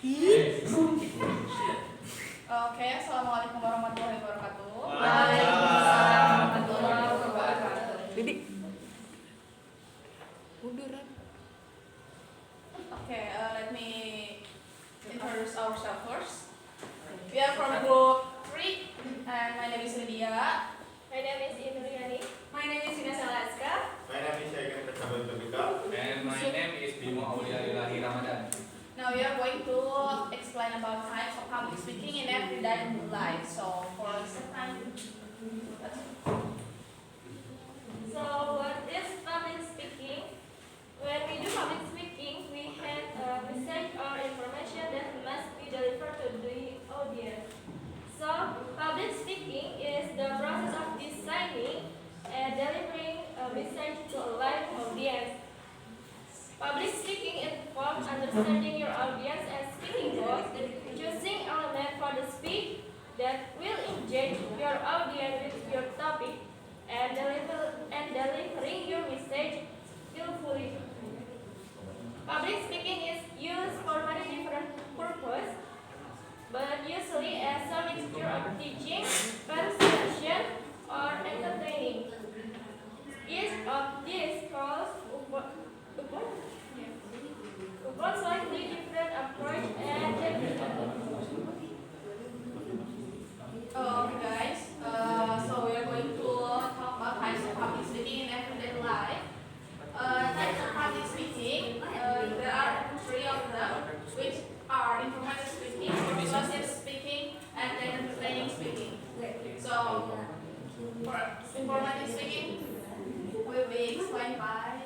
Oke, assalamualaikum warahmatullahi wabarakatuh. Waalaikumsalam warahmatullahi wabarakatuh. Bibi. Munduran. Okay, let me introduce ourselves first. We are from group 3, and my name is Lydia. My name is Indriani. My name is Ina Salaska. My name is Egen Persabut Tobika. And my name is Bimo Aulia Ilahi Ramadan. Now we are going to explain about types of public speaking in everyday life. So for this time, So what is public speaking? When we do public speaking, we have a message or information that must be delivered to the audience. So public speaking is the process of designing and delivering a message to a live audience. Public speaking involves understanding your audience and speaking goals, choosing elements for the speech that will engage your audience with your topic, and delivering your message skillfully. Public speaking is used for many different purposes, but usually as a mixture of teaching, persuasion, or entertaining. Each of these calls upon slightly different approach and technique. okay guys, so we are going to talk about types of public speaking in everyday life. Types of public speaking, there are 3 of them, which are informative speaking, persuasive speaking, and entertaining speaking. So, for informative speaking, will be explained by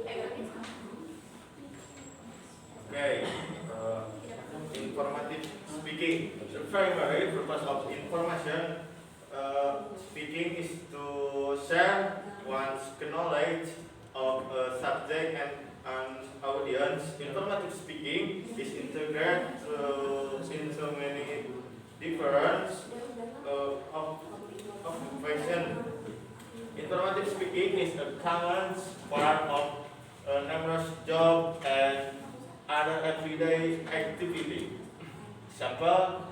Egan. Okay, informative speaking. The primary purpose of information speaking is to share one's knowledge of a subject and an audience. Informative speaking is integrated into many different occupations. Informative speaking is a common part of numerous jobs and other everyday activity. Example,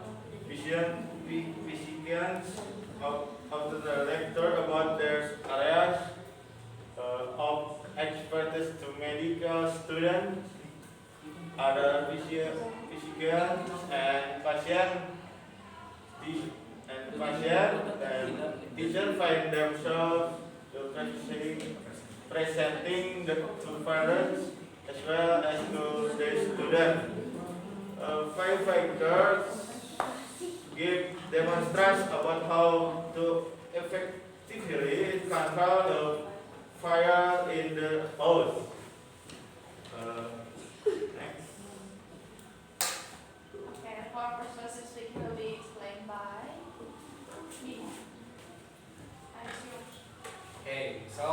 physicians of the director about their areas of expertise to medical students, other physicians and teachers find themselves presenting to parents as well as to the students. 5 factors give demonstrations about how to effectively control the fire in the house. Next. Okay, for persuasive speaking will be explained by me. Okay, so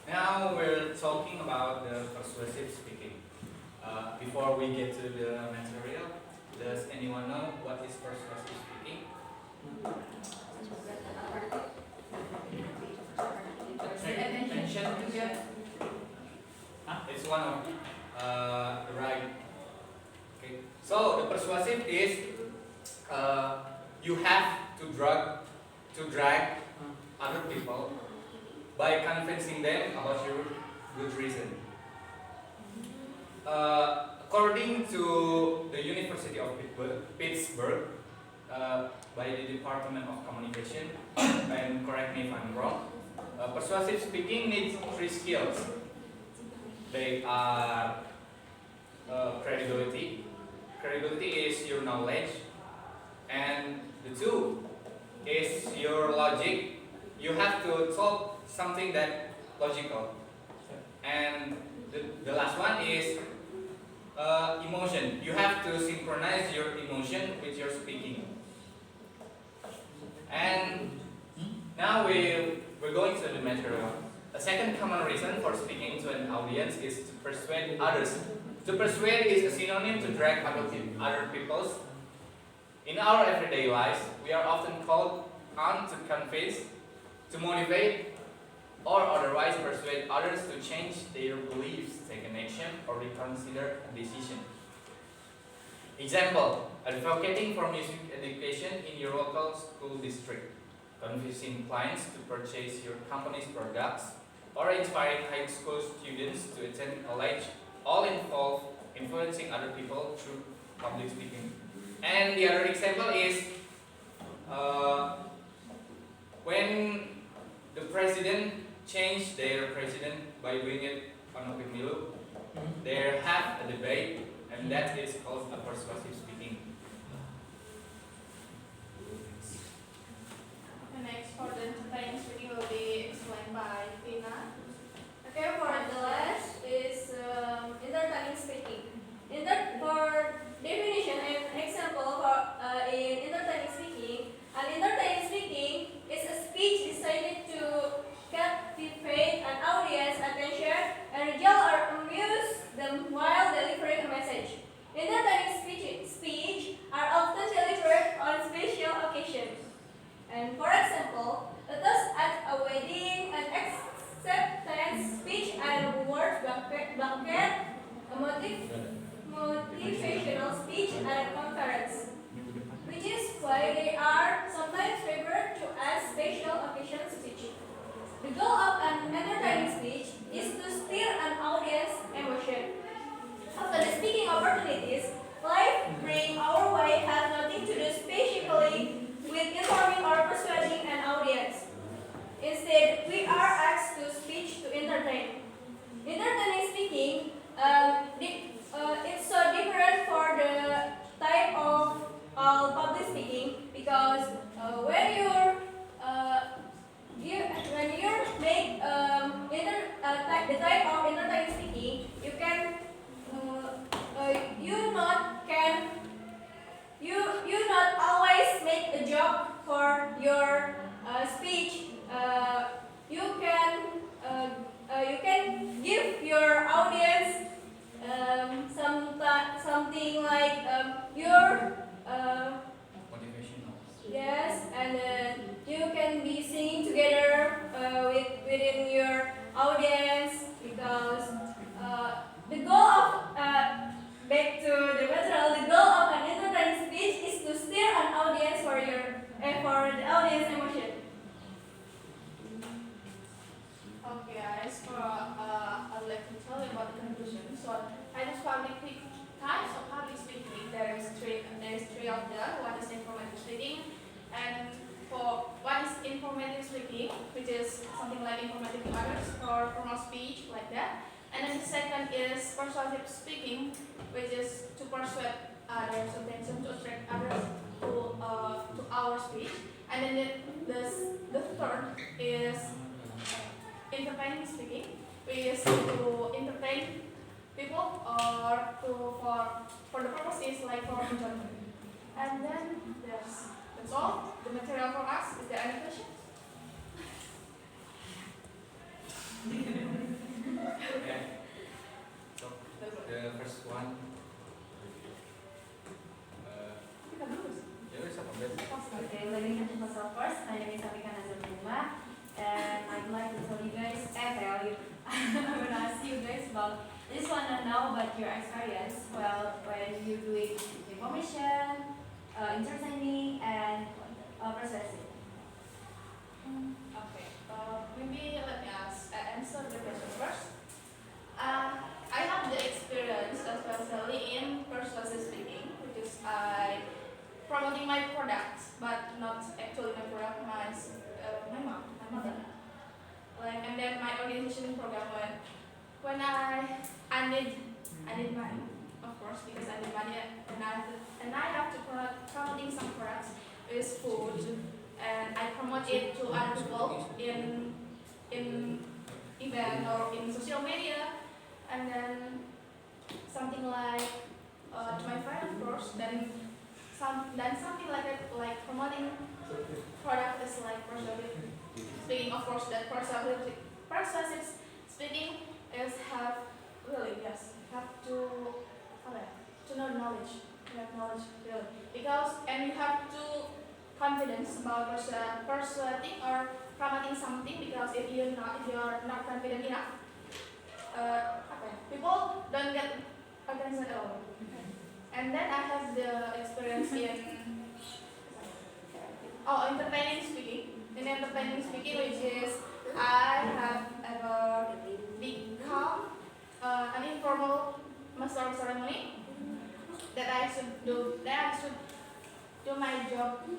now we're talking about the persuasive speaking. Before we get to the material, does anyone know what is persuasive speaking? Attention. It's one of right. Okay. So the persuasive is you have to drag other people by convincing them about your good reason. According to the University of Pittsburgh, by the Department of Communication, and correct me if I'm wrong, persuasive speaking needs 3 skills. They are credibility. Credibility is your knowledge, and the 2 is your logic. You have to talk something that logical, and the last one is emotion. You have to synchronize your emotion with your speaking. And now we're going to the material. A second common reason for speaking to an audience is to persuade others. To persuade is a synonym to drag other people's. In our everyday lives, we are often called on to convince, to motivate, or otherwise persuade others to change their beliefs, take an action, or reconsider a decision. Example, advocating for music education in your local school district, convincing clients to purchase your company's products, or inspiring high school students to attend college, all involve influencing other people through public speaking. And the other example is when the president changed their president by doing it on a pemilu, they have a debate, and that is called a persuasive speaking. The next for the entertaining speaking will be explained by Tina. Okay, for the last is entertaining speaking. For definition and example for in entertaining speaking, an entertaining speaking is a speech designed to captivate an audience attention and regale or amuse them while delivering a message. Entertaining speech are often delivered on special occasions. And for example, a toast at a wedding, an acceptance speech at a award banquet, a motivational speech at a conference, which is why they are sometimes referred to as special occasion speech. The goal of an entertaining speech is to stir an audience emotion. After the speaking opportunities, life bring our way has nothing to do specifically with informing or persuading an audience. Instead, we are asked to speak to entertain. Entertaining speaking, it's so different for the type of public speaking because when you make the type of entertaining speaking, you can you not always make a joke for your speech. You can give your audience something like your Motivational. yes, and then you can be singing together within your audience because the goal of back to the material, the goal of an entertaining speech is to stir an audience for the audience emotion. Okay, guys, I'd like to tell you about the conclusion. So, types of public speaking. There is three of them. One is informative speaking, and for one is informative speaking, which is something like informative to others or formal speech like that. And then the second is persuasive speaking, which is to persuade others, attention to attract others to our speech. And then the third is entertaining speaking, which is to entertain people or for the purpose is like for enjoyment. And then that's all the material for us. Is there any questions? Okay. So the first one. Ya wis apa bet? Okay, let me introduce myself first. My name is Afika Nazarullah, and I'd like to tell you guys, I'm gonna ask you guys about. I just wanna know about your experience. Well, when you doing information, entertaining, and persuasive. Okay. Maybe let me answer the question first. I have the experience, especially in persuasive speaking, which is I promoting my products, but not actually my product, my mother. Like, and then my organization program when I need money, of course, because I need money, and I have to promoting some products with food, and I promote it to other people in event or in social media, and then something like to my friend, of course, then something like that, like promoting product is like persuasive speaking. Of course, that persuasive speaking is have to know knowledge, you have knowledge really, because and you have to confidence about persuading or promoting something, because if you're not confident enough, people don't get attention at all. And then I have the experience in entertaining speaking. In entertaining speaking, which is I have ever become an informal master of ceremony that I should do. That I should do my job to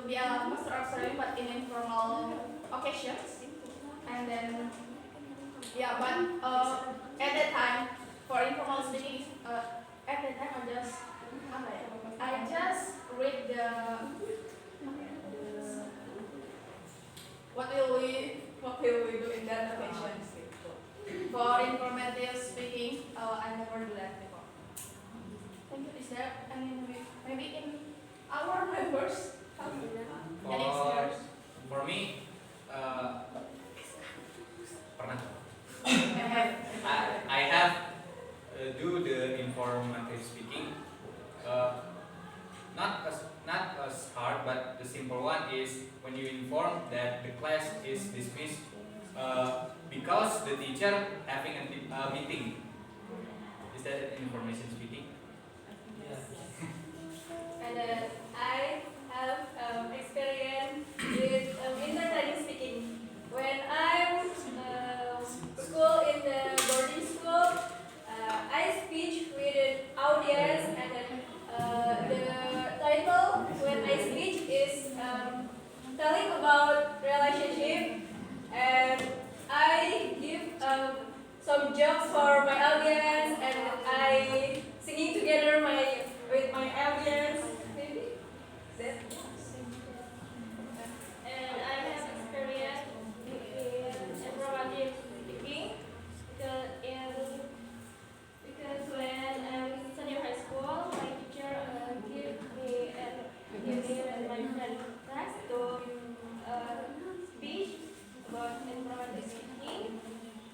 be a master of ceremony, but in informal occasions. And then at that time for informal speaking, at that time I just read the what will we do in that occasion. For informative speaking, I never do that before. Thank you. Is there maybe in our members have any experience? For me, pernah. I have do the informative speaking. Not as hard, but the simple one is when you inform that the class is dismissed because the teacher having a meeting. Is that information speaking? And I have experience with entertaining speaking. When I school in the boarding school, I speak with an audience, and the title when I speak is telling about relationship, and I give some jokes for my audience, and I singing together with my audience. Maybe that. And I have experience in informative speaking because when I'm in senior high school, my teacher give me and my friend task to speak about informative speaking,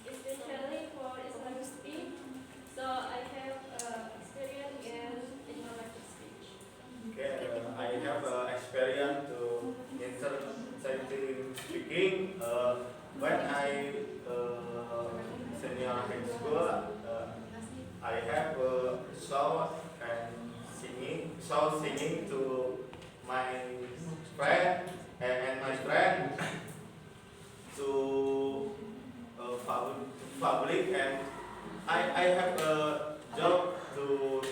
especially for Islamic speech. So I have experience in informative speech. Okay, I have experience to entertaining speaking. When I senior high school, I have show singing to my friend and my friend to public, and I have a job to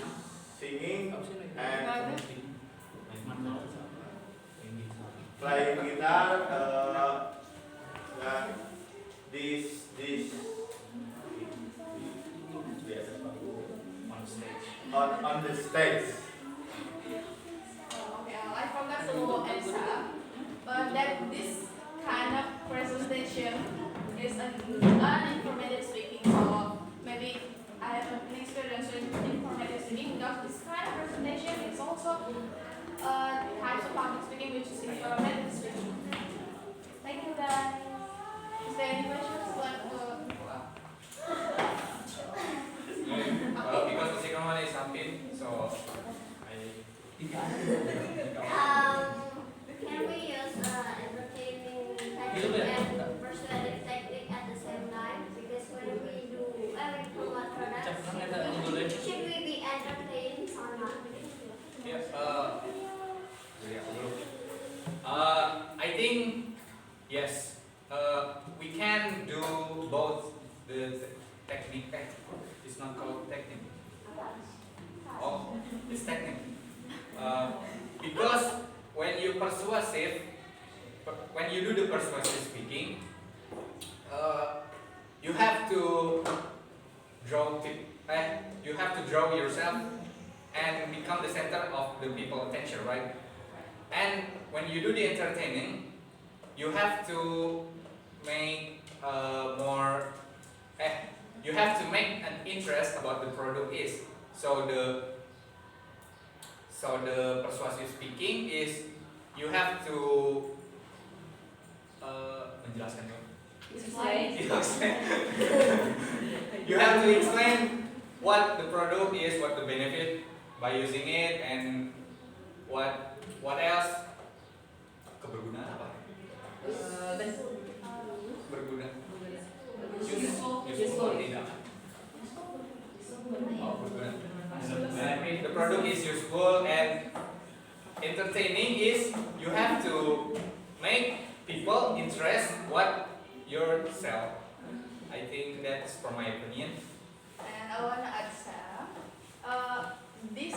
singing and playing guitar. This on the stage. Okay, I forgot to answer, but that this kind of presentation is an informative speaking. So maybe I have an experience with informative speaking because this kind of presentation is also types of public speaking, which is informative speaking. Thank you, guys. Is there any questions? Because the second one is something, so Can we use entertaining technique and persuasive technique at the same time? Because when we promote products, should we be entertained or not? I think yes. We can do both the technique. It's not called technique. Oh, it's technique. Because when you do the persuasive speaking, you have to draw yourself and become the center of the people's attention, right? And when you do the entertaining, you have to make you have to make an interest about the product is. So the persuasive speaking is you have to menjelaskan dong. You have to explain what the product is, what the benefit by using it, and what else. Kebergunaan apa? Berguna. Useful tidak? The product is useful and entertaining is you have to make people interest what you sell. I think that's from my opinion. And I wanna add some. This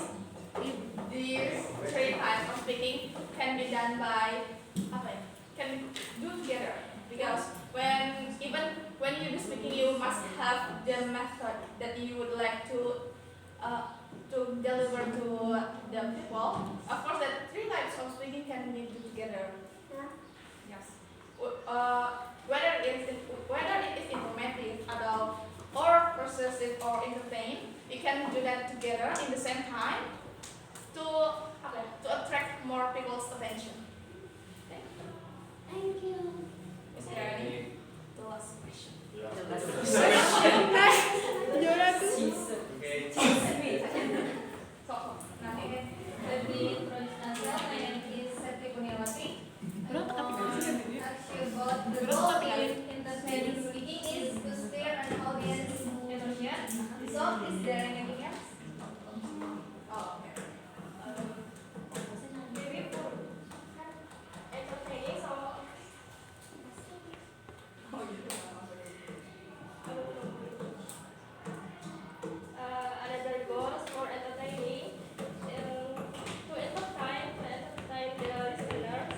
these three types of speaking can be done by apa ya? Can do together because even when you do speaking you must have the method that you would like to deliver to the people. Of course, that three types of speaking can be do together. Yes. Whether it is informative, adult, or persuasive or entertain, you can do that together in the same time to attract more people's attention. Thank you. Is there any last question? Okay. So, nanti Let me introduce myself. My name is Septi Kurniawati. Ask you about the goal in entertaining speaking is to stir an audience emotion. So, is there anything else? oh, okay. Maybe for entertaining, so another goals for entertaining to entertain the listeners,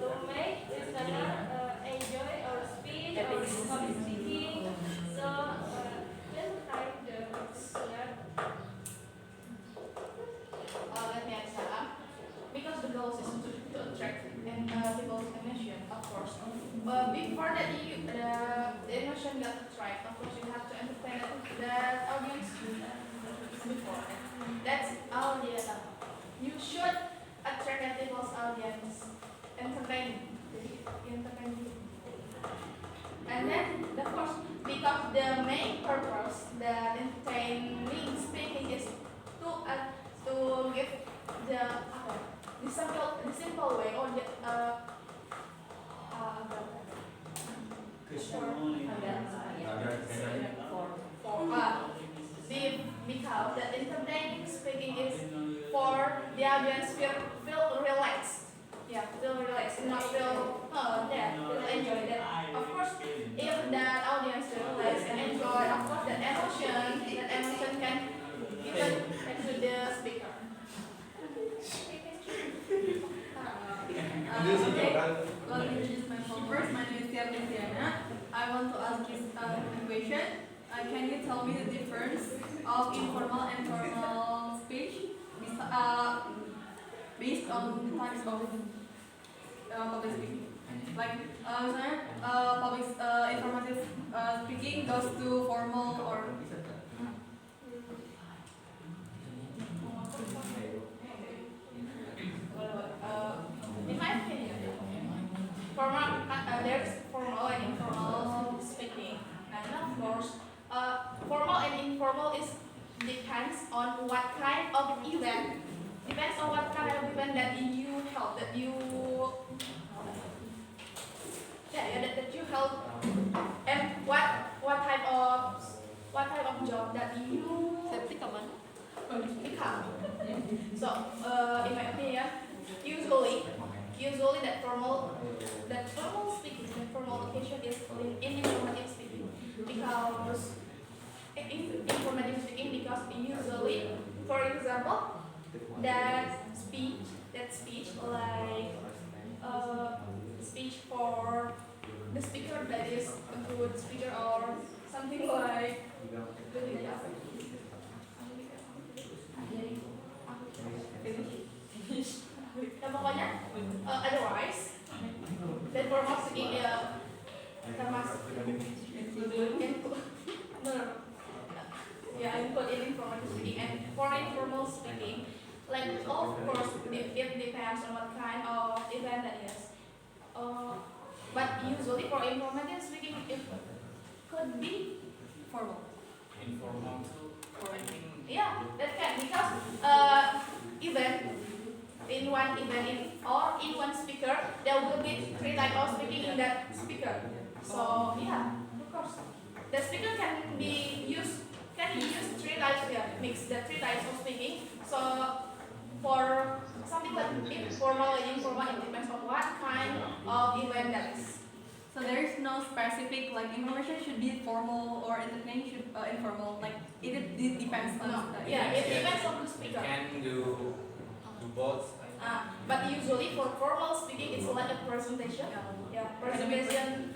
to make listener enjoy our speech or public speaking. So to entertain the listener. Let me add some. Because the goal is to attract and people's attention, of course. But before that, the emotion got attract. Of course, you have to entertain that audience before. That's audience. You should attract that people's audience, entertain. And then, of course, because the main purpose that entertaining speaking is to give the simple way or the because the entertaining speaking is for the audience feel relaxed. Yeah, feel relaxed, not feel feel enjoy that. Of course, if that audience feel relaxed and enjoy, of course that emotion can given to the speaker. Okay, let me introduce myself first. My name is Tia Tiana. I want to ask you a question. Can you tell me the difference of informal and formal speech based on the types of public speaking? Like, misalnya, informative speaking goes to formal or In my opinion, there's formal and informal speaking, and of course, formal and informal depends on what kind of event. Depends on what kind of event that you held, that you held, and what type of job that you become. So, in my opinion, usually that formal speaking, that formal occasion is in informative speaking, because informative speaking because usually, for example, that speech like speech for the speaker that is a good speaker or something like nah, pokoknya otherwise that formal speaking termasuk include in informative speaking and for informal speaking, like of course it depends on what kind of event that is. But usually for informative speaking it could be formal. Informal too. I think. Yeah, that can because in one speaker there will be three types of speaking in that speaker. So yeah, of course, the speaker can be used three informal and informal, it depends on what kind of event that is. So there is no specific like information should be formal or entertaining should informal. Like it depends on No, the yeah, it Yes. depends on the speaker. Can do both. But usually for formal speaking, it's like a presentation. Yeah, presentation.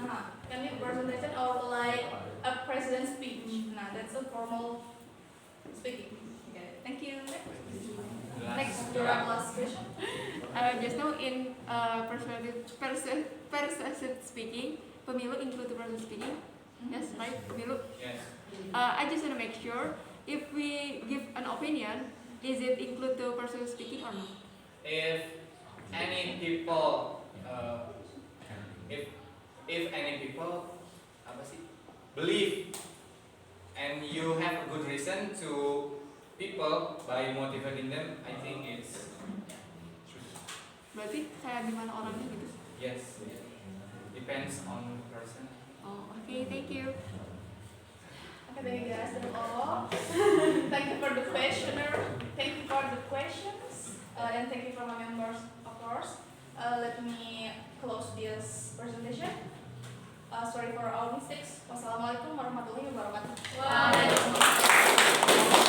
Can be presentation or like a president speech. Nah, that's a formal speaking. Okay, thank you. Next, the last question. Just now in persuasive speaking, pemilu include the person speaking. Yes, right, pemilu. Yes. I just want to make sure if we give an opinion, is it include the person speaking or not? If any people, if any people, apa sih, believe, and you have a good reason to people by motivating them, I think it's true. Berarti kayak gimana orangnya gitu? Yes. Depends on the person. Oh, okay, thank you. Okay, thank you guys. That's all. Thank you for the questioner. Thank you for the questions. And thank you for my members, of course. Let me close this presentation. Sorry for our mistakes. Wassalamualaikum warahmatullahi wabarakatuh. Waalaikumsalam.